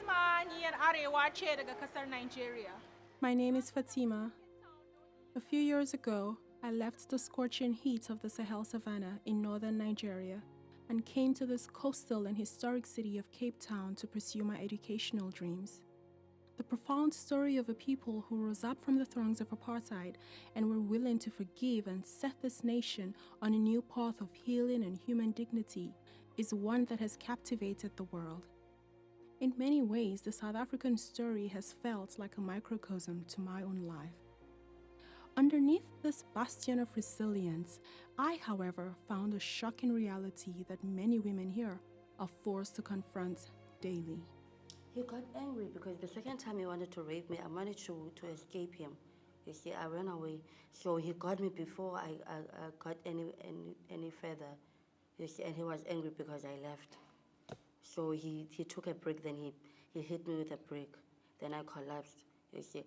Fatima ni yar arewa ce daga kasar Nigeria. My name is Fatima. A few years ago, I left the scorching heat of the Sahel Savannah in northern Nigeria and came to this coastal and historic city of Cape Town to pursue my educational dreams. The profound story of a people who rose up from the throngs of apartheid and were willing to forgive and set this nation on a new path of healing and human dignity is one that has captivated the world. In many ways, the South African story has felt like a microcosm to my own life. Underneath this bastion of resilience, I, however, found a shocking reality that many women here are forced to confront daily. He got angry because the second time he wanted to rape me, I managed to escape him. You see, I ran away. So he got me before I got any further. You see, and he was angry because I left. So he took a brick, then he hit me with a brick. Then I collapsed. You see,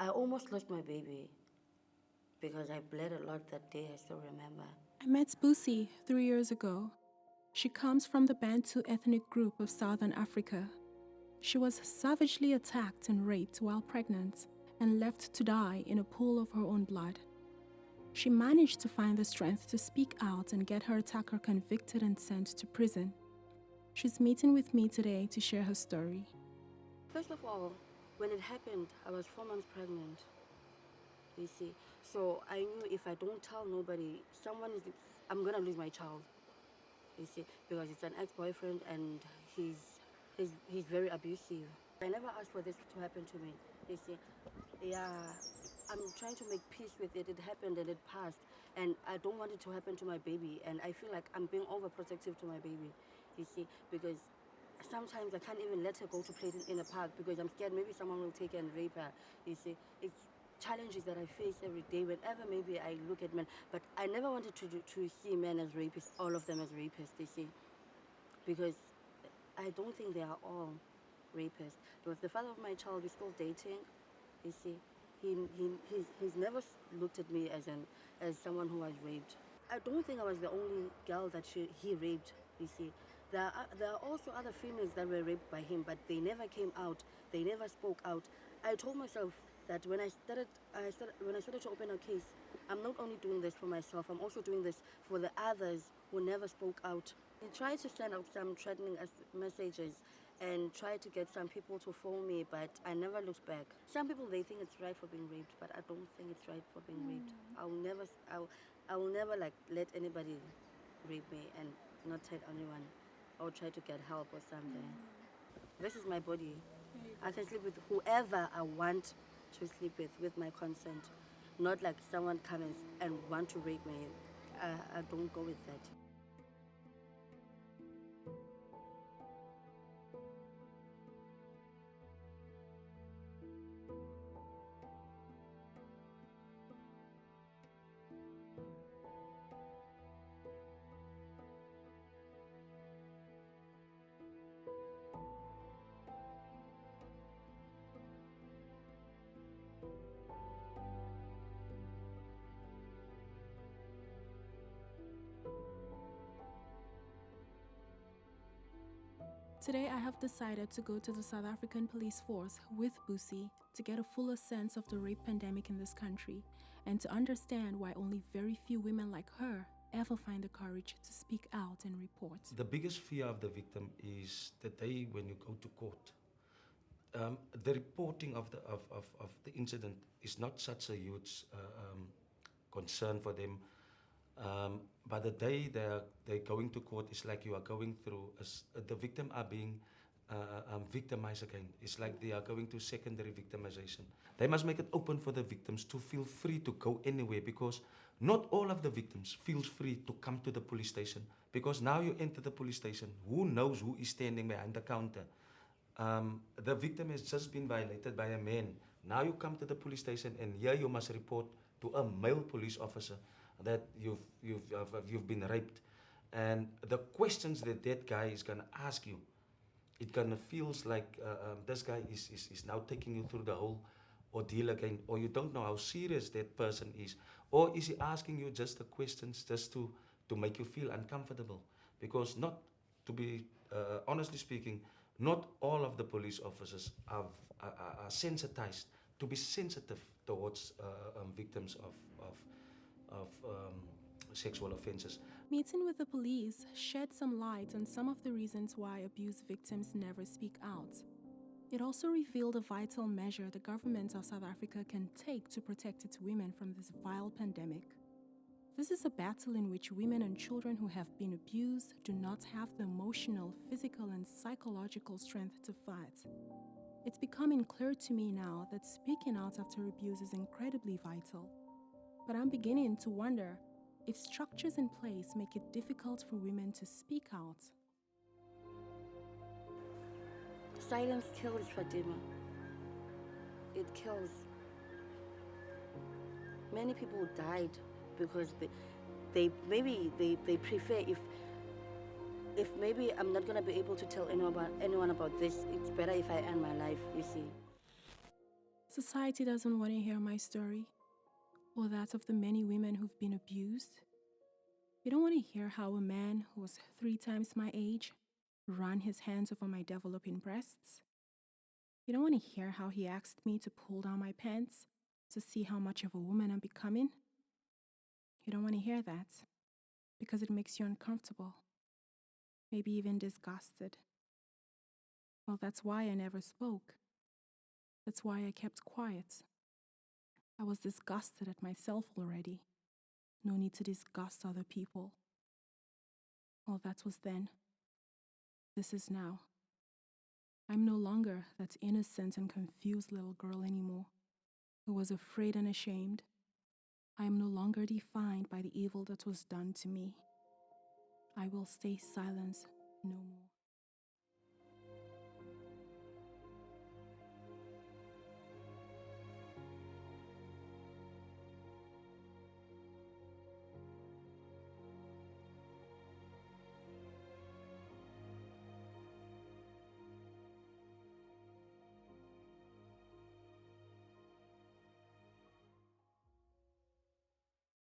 I almost lost my baby because I bled a lot that day, I still remember. I met Busi 3 years ago. She comes from the Bantu ethnic group of Southern Africa. She was savagely attacked and raped while pregnant and left to die in a pool of her own blood. She managed to find the strength to speak out and get her attacker convicted and sent to prison. She's meeting with me today to share her story. First of all, when it happened, I was 4 months pregnant. You see, so I knew if I don't tell nobody, I'm gonna lose my child. You see, because it's an ex-boyfriend and he's very abusive. I never asked for this to happen to me. You see, yeah, I'm trying to make peace with it. It happened and it passed, and I don't want it to happen to my baby. And I feel like I'm being overprotective to my baby. You see, because sometimes I can't even let her go to play in a park because I'm scared maybe someone will take her and rape her. You see, it's challenges that I face every day whenever maybe I look at men. But I never wanted to see men as rapists, all of them as rapists, you see, because I don't think they are all rapists. But the father of my child is still dating, you see. He's never looked at me as someone who was raped. I don't think I was the only girl that he raped, you see. There are also other females that were raped by him, but they never came out. They never spoke out. I told myself that when I started to open a case, I'm not only doing this for myself, I'm also doing this for the others who never spoke out. I tried to send out some threatening messages and tried to get some people to phone me, but I never looked back. Some people, they think it's right for being raped, but I don't think it's right for being raped. I will never like let anybody rape me and not tell anyone or try to get help or something. This is my body. I can sleep with whoever I want to sleep with my consent. Not like someone comes and want to rape me. I don't go with that. Today, I have decided to go to the South African police force with Busi to get a fuller sense of the rape pandemic in this country and to understand why only very few women like her ever find the courage to speak out and report. The biggest fear of the victim is the day when you go to court. The reporting of the incident is not such a huge concern for them. But the day they're going to court, it's like you are going through, the victim are being victimized again. It's like they are going to secondary victimization. They must make it open for the victims to feel free to go anywhere, because not all of the victims feels free to come to the police station, because now you enter the police station, who knows who is standing behind the counter? The victim has just been violated by a man. Now you come to the police station and here you must report to a male police officer that you've been raped. And the questions that guy is gonna ask you, it kind of feels like this guy is now taking you through the whole ordeal again, or you don't know how serious that person is, or is he asking you just the questions just to make you feel uncomfortable? Because not to be honestly speaking, Not all of the police officers are sensitized to be sensitive towards victims of sexual offenses. Meeting with the police shed some light on some of the reasons why abuse victims never speak out. It also revealed a vital measure the government of South Africa can take to protect its women from this vile pandemic. This is a battle in which women and children who have been abused do not have the emotional, physical, and psychological strength to fight. It's becoming clear to me now that speaking out after abuse is incredibly vital. But I'm beginning to wonder if structures in place make it difficult for women to speak out. Silence kills, Fatima. It kills. Many people died because they prefer, if maybe I'm not gonna be able to tell anyone about this, it's better if I end my life, you see. Society doesn't want to hear my story, or that of the many women who've been abused. You don't want to hear how a man who was 3 times my age ran his hands over my developing breasts. You don't want to hear how he asked me to pull down my pants to see how much of a woman I'm becoming. You don't want to hear that because it makes you uncomfortable, maybe even disgusted. Well, that's why I never spoke. That's why I kept quiet. I was disgusted at myself already. No need to disgust other people. Well, that was then. This is now. I'm no longer that innocent and confused little girl anymore, who was afraid and ashamed. I am no longer defined by the evil that was done to me. I will stay silent no more.